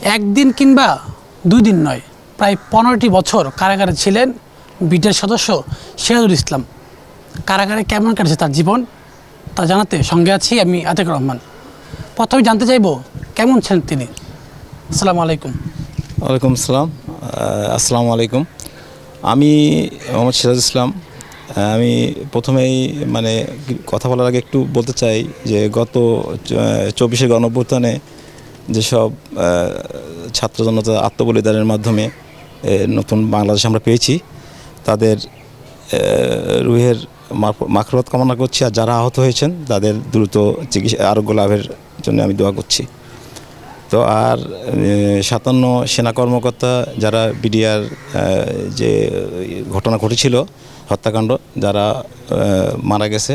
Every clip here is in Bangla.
একদিন কিংবা 2 দিন নয়, প্রায় 15টি বছর কারাগারে ছিলেন বিডিআর সদস্য সিরাজুল ইসলাম। কারাগারে কেমন কাটছে তার জীবন তা জানাতে সঙ্গে আছি আমি আতিক রহমান। প্রথমে জানতে চাইব কেমন ছিলেন তিনি। আসসালামু আলাইকুম। ওয়ালাইকুম আসসালাম। আসসালামু আলাইকুম। আমি মোহাম্মদ সিরাজুল ইসলাম। আমি প্রথমেই কথা বলার আগে একটু বলতে চাই যে গত 24শে গণঅভ্যুত্থানে যেসব ছাত্র জনতা আত্মবলিদানের মাধ্যমে নতুন বাংলাদেশ আমরা পেয়েছি, তাদের রুহের মাগফিরাত কামনা করছি। আর যারা আহত হয়েছেন তাদের দ্রুত চিকিৎসা আরোগ্য লাভের জন্য আমি দোয়া করছি। তো আর 57 সেনা কর্মকর্তা যারা বিডিআর যে ঘটনা ঘটেছিল হত্যাকাণ্ড, যারা মারা গেছে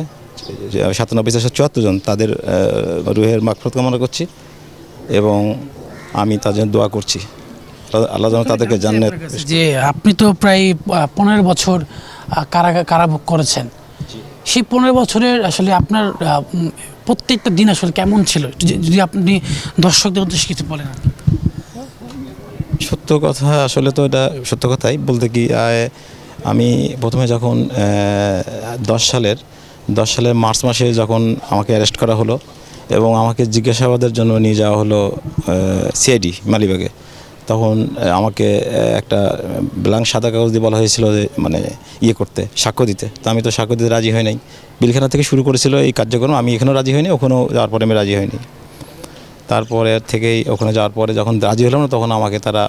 97,474 জন, তাদের রুহের মাগফিরাত কামনা করছি এবং আমি তাদের জন্য দোয়া করছি। আল্লাহ যেন তাদেরকে জান্নাত। যে আপনি তো প্রায় 15 বছর কারাভোগ করেছেন, সেই 15 বছরের আসলে আপনার প্রত্যেকটা দিন আসলে কেমন ছিল, যদি আপনি দর্শকদের উদ্দেশ্যে কিছু বলেন। সত্য কথা, আসলে তো এটা সত্য কথাই বলতে কি, আমি প্রথমে যখন 10 সালের মার্চ মাসে যখন আমাকে অ্যারেস্ট করা হলো এবং আমাকে জিজ্ঞাসাবাদের জন্য নিয়ে যাওয়া হলো সিআইডি মালিবাগে, তখন আমাকে একটা ব্ল্যাঙ্ক সাদা কাগজ দিয়ে বলা হয়েছিল যে করতে, সাক্ষ্য দিতে। তো আমি তো সাক্ষ্য দিতে রাজি হই নাই। বিলখানা থেকে শুরু করেছিল এই কার্যক্রম, আমি এখানেও রাজি হইনি, ওখানেও যাওয়ার পরে আমি রাজি হইনি। তারপরে থেকেই ওখানে যাওয়ার পরে যখন রাজি হলাম না, তখন আমাকে তারা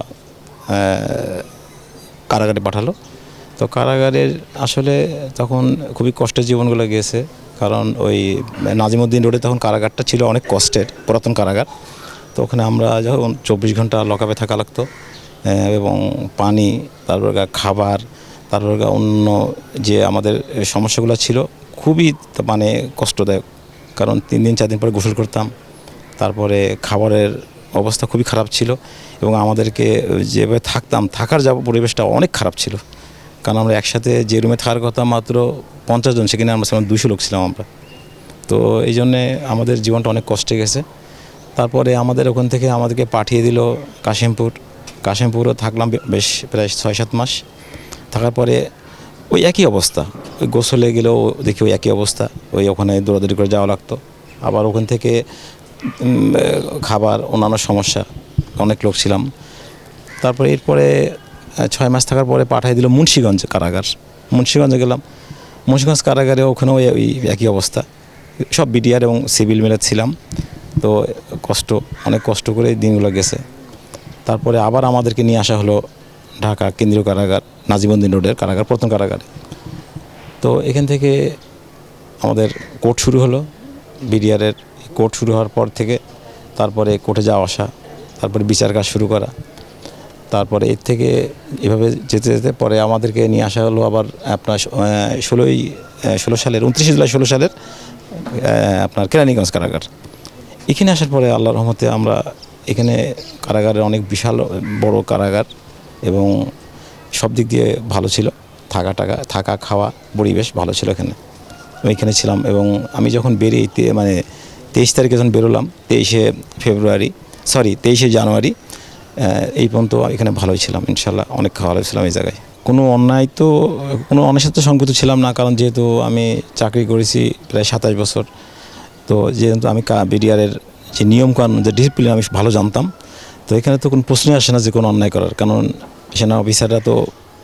কারাগারে পাঠালো। তো কারাগারের আসলে তখন খুবই কষ্টের জীবনগুলো গিয়েছে, কারণ ওই নাজিমউদ্দিন রোডে তখন কারাগারটা ছিল অনেক কষ্টের, পুরাতন কারাগার। তো ওখানে আমরা যখন 24 ঘন্টা লকআপে থাকা লাগতো, এবং পানি, তারপর খাবার, তারপর অন্য যে আমাদের সমস্যাগুলো ছিল খুবই কষ্টদায়ক। কারণ 3 দিন 4 দিন পরে গোসল করতাম, তারপরে খাবারের অবস্থা খুবই খারাপ ছিল এবং আমাদেরকে যেভাবে থাকার পরিবেশটা অনেক খারাপ ছিল। কারণ আমরা একসাথে যে রুমে থাকার কথা মাত্র 50 জন, সেখানে আমরা 200 লোক ছিলাম আমরা। তো এই জন্যে আমাদের জীবনটা অনেক কষ্টে গেছে। তারপরে ওখান থেকে আমাদেরকে পাঠিয়ে দিল কাশিমপুরও থাকলাম বেশ প্রায় 6-7 মাস। থাকার পরে ওই একই অবস্থা, ওই গোসলে গেলেও দেখি ওই একই অবস্থা, ওখানে দৌড়াদৌড়ি করে যাওয়া লাগতো। আবার ওখান থেকে খাবার, অন্যান্য সমস্যা, অনেক লোক ছিলাম। তারপরে এরপরে 6 মাস থাকার পরে পাঠিয়ে দিল মুন্সিগঞ্জ কারাগার। মুন্সিগঞ্জে গেলাম। মুন্সিগঞ্জ কারাগারে ওখানেও ওই একই অবস্থা, সব বিডিআর এবং সিভিল মিলে ছিলাম। তো অনেক কষ্ট করে দিনগুলো গেছে। তারপরে আবার আমাদেরকে নিয়ে আসা হলো ঢাকা কেন্দ্রীয় কারাগার, নাজিমউদ্দিন রোডের কারাগার, প্রথম কারাগারে। তো এখান থেকে আমাদের কোর্ট শুরু হলো। বিডিআরের কোর্ট শুরু হওয়ার পর থেকে তারপরে কোর্টে যাওয়া আসা, তারপরে বিচার কাজ শুরু করা। তারপরে এর থেকে এভাবে যেতে যেতে পরে আমাদেরকে নিয়ে আসা হলো আবার আপনার 29 জুলাই 16 সালের আপনার কেরানীগঞ্জ কারাগার। এখানে আসার পরে আল্লাহর রহমতে আমরা এখানে কারাগারের অনেক বিশাল বড় কারাগার এবং সব দিক দিয়ে ভালো ছিল। থাকা খাওয়া পরিবেশ ভালো ছিল এখানে। ওইখানে ছিলাম এবং আমি যখন বেরিয়ে 23 তারিখে যখন বেরোলাম, 23শে জানুয়ারি, এই পর্যন্ত এখানে ভালোই ছিলাম ইনশাল্লাহ, অনেক ভালো ছিলাম এই জায়গায়। কোনো অন্যায়ের সাথে সংযুক্ত ছিলাম না, কারণ যেহেতু আমি চাকরি করেছি প্রায় 27 বছর। তো যেহেতু আমি বিডিআরের যে নিয়মকানুন, যে ডিসিপ্লিন আমি ভালো জানতাম, তো এখানে তো কোনো প্রশ্নই আসে না যে কোনো অন্যায় করার। কারণ সেনা অফিসাররা তো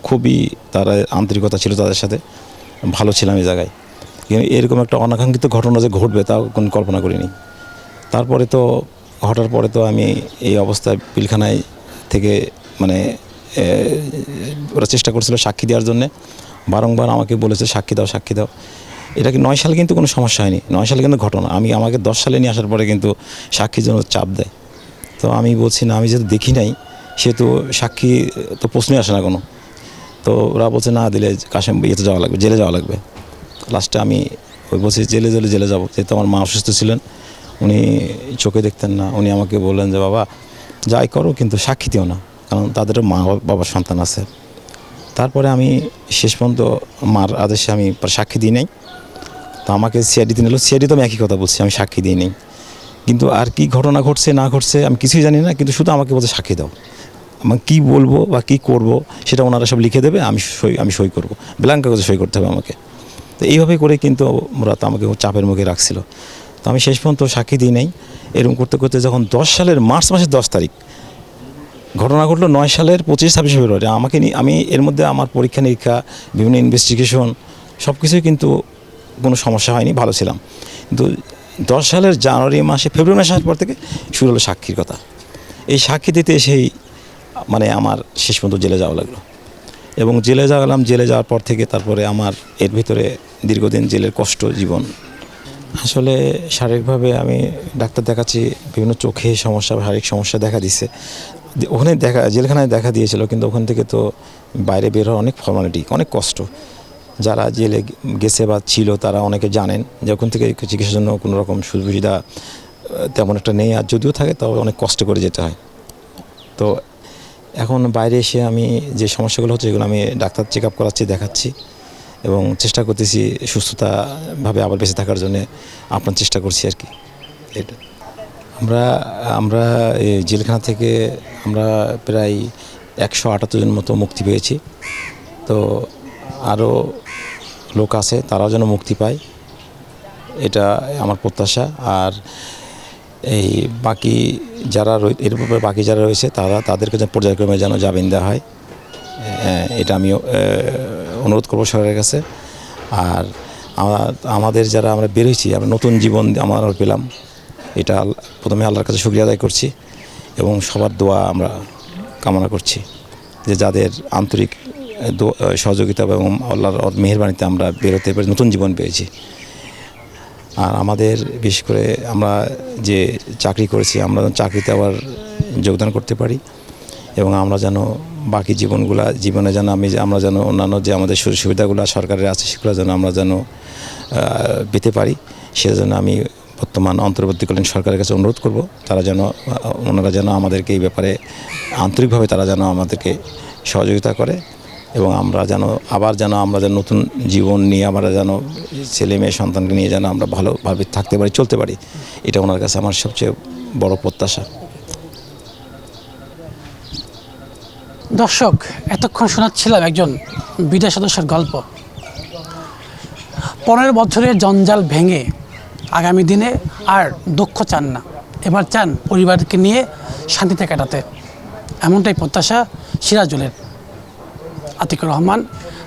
খুবই, তারা আন্তরিকতা ছিল তাদের সাথে, ভালো ছিলাম এই জায়গায়। কিন্তু এরকম একটা অনাকাঙ্ক্ষিত ঘটনা যে ঘটবে তা কোনো কল্পনা করিনি। তারপরে তো ঘটার পরে তো আমি এই অবস্থায় পিলখানায় থেকে ওরা চেষ্টা করছিল সাক্ষী দেওয়ার জন্যে, বারংবার আমাকে বলেছে সাক্ষী দাও। এটা কি 9 সালে কিন্তু কোনো সমস্যা হয়নি, 9 সালে কিন্তু ঘটনা। আমাকে 10 সালে নিয়ে আসার পরে কিন্তু সাক্ষীর জন্য চাপ দেয়। তো আমি বলছি না, আমি যেহেতু দেখি নাই, সেহেতু সাক্ষী তো প্রশ্নই আসে না কোনো। তো ওরা বলছে না দিলে যাওয়া লাগবে, জেলে যাওয়া লাগবে। লাস্টে আমি বলছি জেলে যাবো, যেহেতু আমার মা অসুস্থ ছিলেন, উনি চোখে দেখতেন না। উনি আমাকে বললেন যে বাবা যাই করো কিন্তু সাক্ষী দিও না, কারণ তাদেরও মা বাবার সন্তান আছে। তারপরে আমি শেষ পর্যন্ত মার আদেশে আমি সাক্ষী দিই নাই। তো আমাকে সিআইডিতে নিল। সিআইডি তো আমি একই কথা বলছি, আমি সাক্ষী দিই নাই। কিন্তু আর কি ঘটনা ঘটছে না ঘটছে আমি কিছুই জানি না, কিন্তু শুধু আমাকে বলতে সাক্ষী দাও, আমি কী বলবো বা কী করব সেটা ওনারা সব লিখে দেবে, আমি সই করবো, ব্ল্যাঙ্ক কাগজে সই করতে হবে আমাকে। তো এইভাবে করে কিন্তু ওরা তো আমাকে চাপের মুখে রাখছিল। তো আমি শেষ পর্যন্ত সাক্ষী দিই নাই। এরকম করতে করতে যখন 10 সালের মার্চ মাসের 10 তারিখ ঘটনা ঘটলো, 9 সালের 25-26 ফেব্রুয়ারি আমাকে নিয়ে, আমি এর মধ্যে আমার পরীক্ষা নিরীক্ষা বিভিন্ন ইনভেস্টিগেশন সব কিছুই কিন্তু কোনো সমস্যা হয়নি, ভালো ছিলাম। কিন্তু 10 সালের জানুয়ারি মাসে ফেব্রুয়ারি মাসে আসার পর থেকে শুরু হলো সাক্ষীর কথা। এই সাক্ষী দিতে এসেই মানে আমার শেষ পর্যন্ত জেলে যাওয়া লাগলো, এবং জেলে গেলাম। জেলে যাওয়ার পর থেকে তারপরে আমার এর ভিতরে দীর্ঘদিন জেলের কষ্ট জীবন। আসলে শারীরিকভাবে আমি ডাক্তার দেখাচ্ছি, বিভিন্ন চোখে সমস্যা, শারীরিক সমস্যা দেখা দিচ্ছে। ওখানে জেলখানায় দেখা দিয়েছিল, কিন্তু ওখান থেকে তো বাইরে বের হওয়ার অনেক ফর্মালিটি, অনেক কষ্ট। যারা জেলে গেছে বা ছিল তারা অনেকে জানেন যে ওখান থেকে চিকিৎসার জন্য কোনো রকম সুবিধা তেমন একটা নেই, আর যদিও থাকে তাও অনেক কষ্ট করে যেতে হয়। তো এখন বাইরে এসে আমি যে সমস্যাগুলো হচ্ছে এগুলো আমি ডাক্তার চেক আপ করাচ্ছি, দেখাচ্ছি, এবং চেষ্টা করতেছি সুস্থতাভাবে আবার বেঁচে থাকার জন্য আপনার চেষ্টা করছি আর কি। এটা আমরা এই জেলখানা থেকে আমরা প্রায় 178 জন মতো মুক্তি পেয়েছি। তো আরও লোক আছে, তারাও যেন মুক্তি পায়, এটা আমার প্রত্যাশা। আর এই বাকি যারা এর উপরে বাকি যারা রয়েছে তাদেরকে যেন পর্যায়ক্রমে যেন জামিন দেওয়া হয়, এটা আমি অনুরোধ করবো সরকারের কাছে। আর আমাদের যারা আমরা বেরোইছি, আমরা নতুন জীবন আমরা পেলাম, এটা প্রথমে আল্লাহর কাছে শুকরিয়া আদায় করছি, এবং সবার দোয়া আমরা কামনা করছি যে যাদের আন্তরিক সহযোগিতা এবং আল্লাহর মেহেরবানিতে আমরা বেরোতে পেরে নতুন জীবন পেয়েছি। আর আমাদের বিশেষ করে আমরা যে চাকরি করেছি, আমরা চাকরিতে আবার যোগদান করতে পারি, এবং আমরা যেন বাকি জীবনে যেন আমরা যেন অন্যান্য যে আমাদের সুযোগ সুবিধাগুলো সরকারের আছে সেগুলো যেন আমরা যেন পেতে পারি। সেজন্য আমি বর্তমান অন্তর্বর্তীকালীন সরকারের কাছে অনুরোধ করব, ওনারা যেন আমাদেরকে এই ব্যাপারে আন্তরিকভাবে তারা যেন আমাদেরকে সহযোগিতা করে, এবং আমরা যেন নতুন জীবন নিয়ে আমরা যেন ছেলে মেয়ে সন্তানকে নিয়ে যেন আমরা ভালোভাবে থাকতে পারি, চলতে পারি। এটা ওনার কাছে আমার সবচেয়ে বড় প্রত্যাশা। দর্শক, এতক্ষণ শোনাচ্ছিলাম একজন বিডিআর সদস্যের গল্প। 15 বছরের জঞ্জাল ভেঙে আগামী দিনে আর দুঃখ চান না, এবার চান পরিবারকে নিয়ে শান্তিতে কাটাতে। এমনটাই প্রত্যাশা সিরাজুলের। আতিকুর রহমান,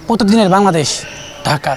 প্রতিদিনের বাংলাদেশ, ঢাকা।